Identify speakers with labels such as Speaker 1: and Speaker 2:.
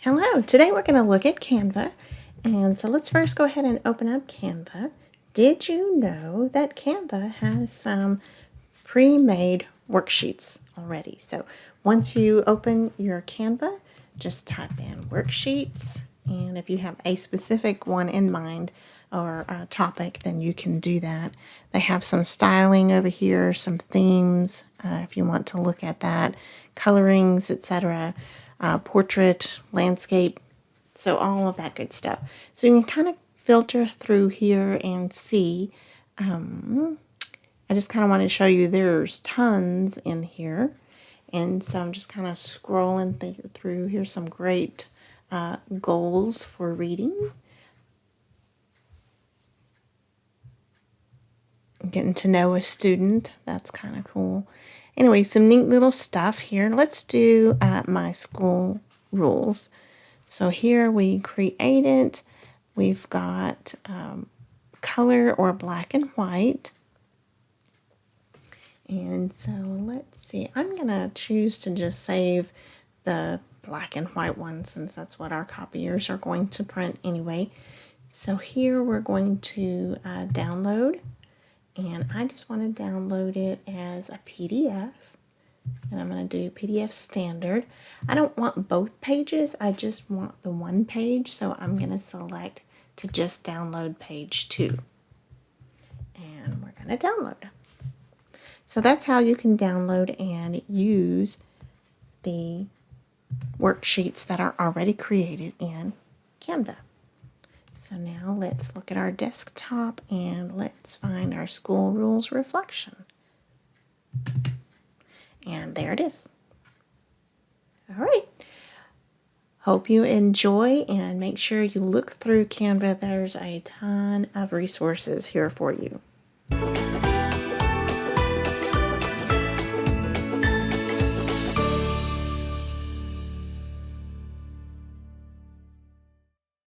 Speaker 1: Hello, today we're going to look at Canva. And so let's first go ahead and open up Canva. Did you know that Canva has some pre-made worksheets already? So once you open your Canva, just type in worksheets. And if you have a specific one in mind or a topic, then you can do that. They have some styling over here, some themes, if you want to look at that, colorings, etc., portrait, landscape, so all of that good stuff. So you can kind of filter through here and see. I just kind of want to show you there's tons in here. And so I'm just kind of scrolling through. Here's some great goals for reading. Getting to know a student. That's kind of cool. Anyway, some neat little stuff here. Let's do my school rules. So here we created, we've got color or black and white. And so let's see, I'm going to choose to just save the black and white one since that's what our copiers are going to print anyway. So here we're going to download. And I just want to download it as a PDF. And I'm going to do PDF standard. I don't want both pages. I just want the one page. So I'm going to select to just download page 2. And we're going to download. So that's how you can download and use the worksheets that are already created in Canva. So now let's look at our desktop and let's find our school rules reflection. And there it is. All right. Hope you enjoy and make sure you look through Canva. There's a ton of resources here for you.